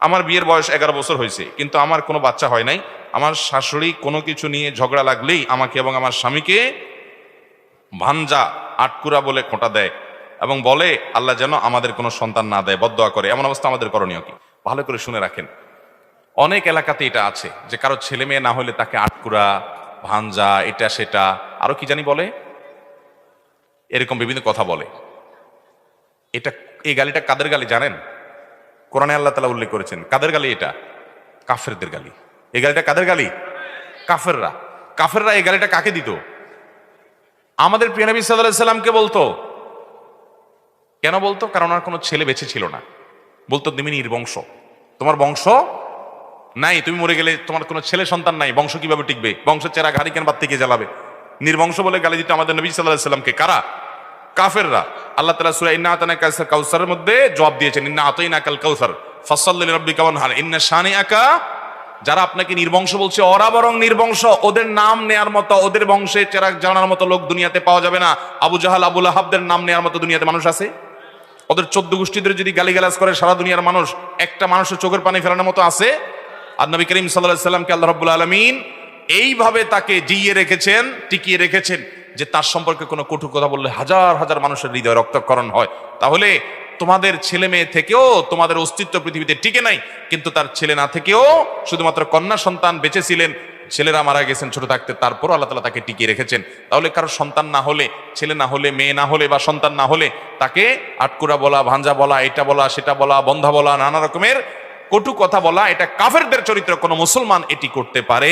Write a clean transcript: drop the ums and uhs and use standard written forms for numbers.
আমার বিয়ের বয়স 11 বছর হয়েছে, কিন্তু আমার কোনো বাচ্চা হয় নাই। আমার শাশুড়ি কোনো কিছু নিয়ে ঝগড়া লাগলেই আমাকে এবং আমার স্বামীকে ভাঞ্জা, আটকুরা বলে খোঁটা দেয় এবং বলে আল্লাহ যেন আমাদের কোনো সন্তান না দেয়, বদদোয়া করে। এমন অবস্থা আমাদের করণীয় কি? ভালো করে শুনে রাখেন। অনেক এলাকাতে এটা আছে যে কারো ছেলে মেয়ে না হলে তাকে আটকুরা, ভাঞ্জা, এটা সেটা, আরো কি জানি বলে, এরকম বিভিন্ন কথা বলে। এটা, এই গালিটা কাদের গালি জানেন? কোরআনে আল্লাহ তাআলা উল্লেখ করেছেন কাদের গালি? এটা কাফেরদের গালি। এই গালিটা কাদের গালি? কাফেররা। কাফেররা এই গালিটা কাকে দিত? আমাদের প্রিয় নবী সাল্লাল্লাহু আলাইহি সাল্লামকে বলতো। কেন বলতো? কারণ ওনার কোনো ছেলে বেঁচে ছিল না। বলতো তুমি নির্বংশ, তোমার বংশ নাই, তুমি মরে গেলে তোমার কোনো ছেলে সন্তান নাই, বংশ কিভাবে টিকবে? বংশের চেরা ঘাড়ি কেন বাদ থেকে জ্বালাবে? নির্বংশ বলে গালি দিত আমাদের নবী সাল্লাল্লাহু আলাইহি সাল্লামকে। কারা? কাফেররা। আল্লাহ তাআলা সূরা ইন্না আতানাকা কাউসারের মধ্যে জবাব দিয়েছেন, ইন্না আতাইনাকাল কাউসার ফাসাল্লি লিরাব্বিকা ওয়ানহার ইন্না শানিআকা। যারা আপনাকে নির্বংশ বলছে, ওরা বরং নির্বংশ। ওদের নাম নেয়ার মতো, ওদের বংশে চেরাগ জানার মতো লোক দুনিয়াতে পাওয়া যাবে না। আবু জাহাল, আবু লাহাবদের নাম নেয়ার মতো দুনিয়াতে মানুষ আছে? ওদের 14 গোষ্ঠীদের যদি গালিগালাজ করে সারা দুনিয়ার মানুষ, একটা মানুষের চোখের পানি ফেলানোর মতো আছে? আর নবী করিম সাল্লাল্লাহু আলাইহি সাল্লামকে আল্লাহ রাব্বুল আলামিন এইভাবে তাকে জিইয়ে রেখেছেন, টিকিয়ে রেখেছেন যে তার সম্পর্কে কোনো কটু কথা বললে হাজার হাজার মানুষের হৃদয় রক্তক্ষরণ হয়। তাহলে তোমাদের ছেলে মেয়ে থেকেও তোমাদের অস্তিত্ব পৃথিবীতে টিকে নাই, কিন্তু তার ছেলে না থেকেও শুধুমাত্র কন্যা সন্তান বেঁচে ছিলেন, ছেলেরা মারা গেছেন ছোট থাকতে, তারপরও আল্লাহ তাআলা তাকে টিকিয়ে রেখেছেন। তাহলে কারো সন্তান না হলে, ছেলে না হলে, মেয়ে না হলে বা সন্তান না হলে তাকে আটকুরা বলা, ভাঞ্জা বলা, এটা বলা, সেটা বলা, বন্ধা বলা, নানা রকমের কটু কথা বলা, এটা কাফেরদের চরিত্র। কোনো মুসলমান এটি করতে পারে